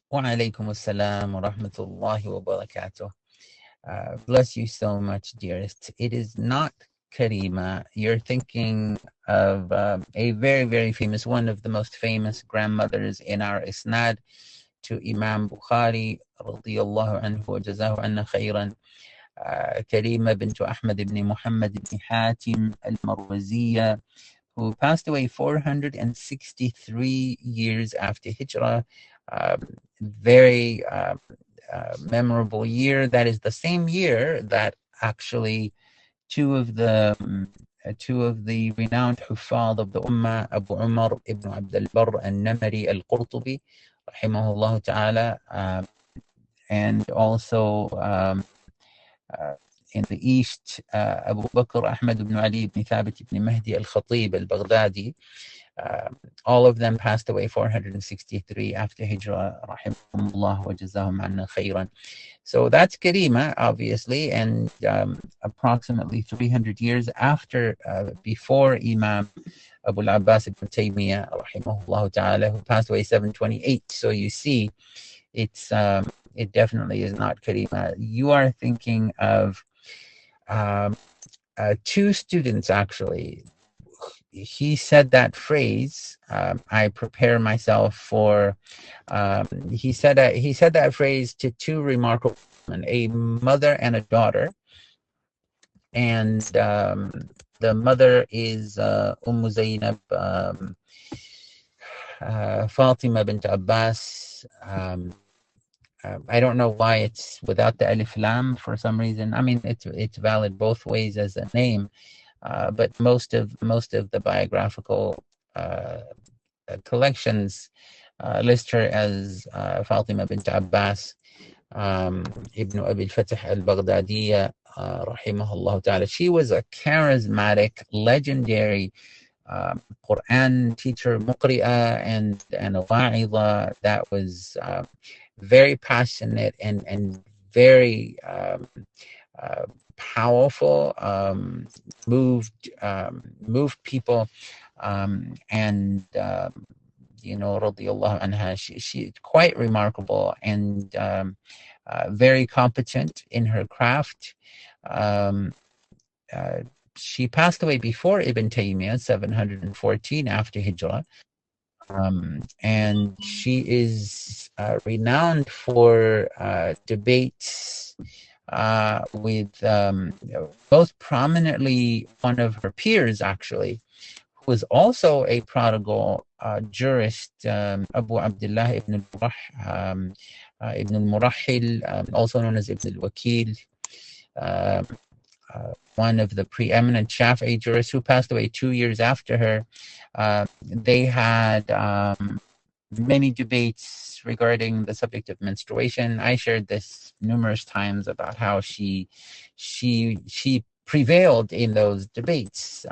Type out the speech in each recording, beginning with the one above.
Wa alaykum assalam wa rahmatullahi wa barakatuh. Bless you so much, dearest. It is not Karima. You're thinking of a very, very famous, one of the most famous grandmothers in our isnad to Imam Bukhari, radiyallahu anhu wa jazahu anna khayran. Karima bint Ahmad ibn Muhammad ibn Hatim al-Marwaziyya, who passed away 463 years after Hijrah. Very memorable year. That is the same year that actually two of the renowned Huffaz of the Ummah, Abu Umar ibn Abd al-Barr al-Namari al-Qurtubi, rahimahullah ta'ala, and also in the east, Abu Bakr Ahmad ibn Ali ibn Thabit ibn Mahdi al-Khatib al-Baghdadi. All of them passed away 463 after Hijrah, rahimahumullah wa jazahum anna khayran. So that's Karima, obviously, and approximately 300 years after, before Imam Abu al-Abbas ibn Taymiyyah, rahimahullah ta'ala, who passed away 728. So you see, it definitely is not Karima. You are thinking of two students, actually. He said that phrase, I prepare myself for, he said that phrase to two remarkable women, a mother and a daughter. And the mother is Zainab, Fatima bint Abbas. I don't know why it's without the alif lam for some reason. I mean, it's valid both ways as a name. But most of the biographical collections list her as Fatima bint Abbas ibn Abi al-Fatih al-Baghdadiyya, rahimahullah ta'ala. She was a charismatic, legendary Quran teacher, muqri'ah, and a wa'idha that was very passionate and very powerful, moved people, and radiyallahu anha, she quite remarkable and very competent in her craft. She passed away before Ibn Taymiyyah, 714 after Hijrah. And she is renowned for debates with most prominently one of her peers, actually, who was also a prodigal jurist, Abu Abdullah ibn al-Murahil, also known as Ibn al-Wakil, one of the preeminent Shafi'i jurists who passed away 2 years after her. They had many debates regarding the subject of menstruation. I shared this numerous times about how she prevailed in those debates,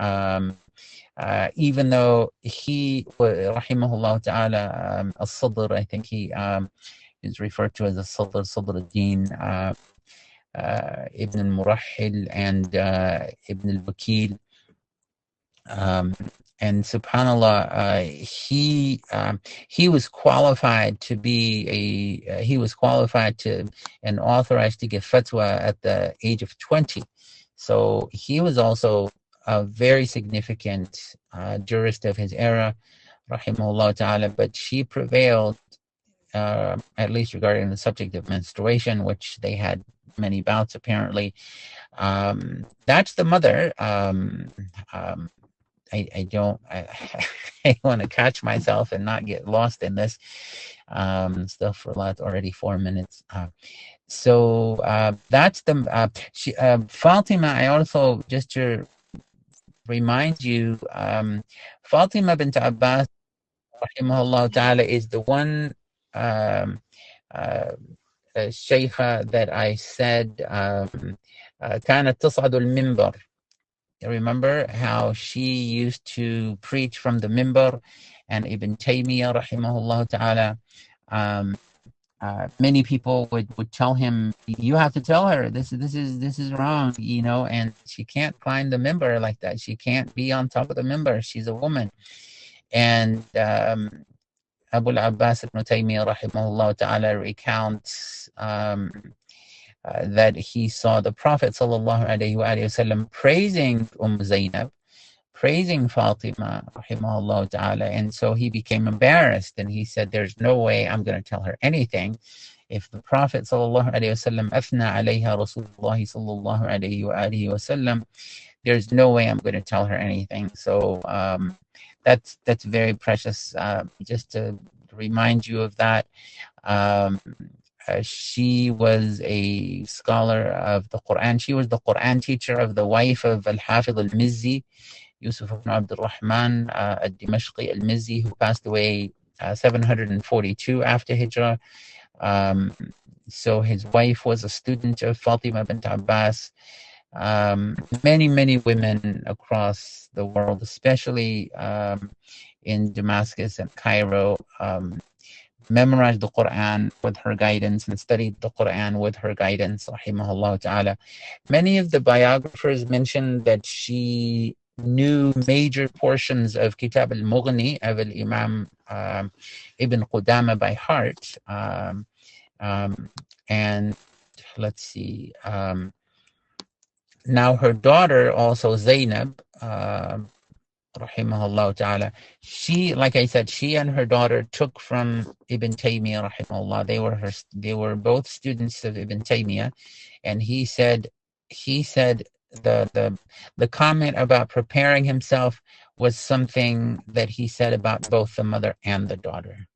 even though he, rahimahullah ta'ala, al-Sadr, I think he is referred to as a Sadr Deen, Ibn al-Murahil and Ibn al-Wakil. And subhanallah, he was qualified to be he was qualified to and authorized to give fatwa at the age of 20. So he was also a very significant jurist of his era, rahimahullah ta'ala. But she prevailed, at least regarding the subject of menstruation, which they had many bouts apparently. That's the mother. I want to catch myself and not get lost in this. Still for a lot, already 4 minutes. So that's the Fatima. I also, just to remind you, Fatima bint Abbas, rahimahullah ta'ala, is the one shaykha that I said كانت تصعد المنبر. Remember how she used to preach from the minbar, and Ibn Taymiyyah, rahimahullah ta'ala, many people would tell him, you have to tell her this is wrong, and she can't climb the minbar like that. She can't be on top of the minbar. She's a woman. And Abu al-Abbas ibn Taymiyyah rahimahullah ta'ala recounts that he saw the Prophet sallallahu alayhi wa sallam praising Zainab, praising Fatima rahimahullah ta'ala, and so he became embarrassed and he said, there's no way I'm going to tell her anything. If the Prophet sallallahu alayhi wa sallam athna alayha Rasulullah sallallahu alayhi wa sallam, there's no way I'm going to tell her anything. So that's very precious. Just to remind you of that. She was a scholar of the Quran. She was the Quran teacher of the wife of Al-Hafidh al-Mizzi, Yusuf ibn Abdul Rahman al-Dimashqi al-Mizzi, who passed away 742 after Hijrah. So his wife was a student of Fatima bint Abbas. Many women across the world, especially in Damascus and Cairo, memorized the Quran with her guidance and studied the Quran with her guidance, rahimahullah ta'ala. Many of the biographers mentioned that she knew major portions of Kitab al-Mughni of al-Imam Ibn Qudama by heart. And let's see, now her daughter also, Zainab, rahimahullah ta'ala, she, like I said, she and her daughter took from Ibn Taymiyyah rahimahullah. They were both students of Ibn Taymiyyah, and he said the comment about preparing himself was something that he said about both the mother and the daughter.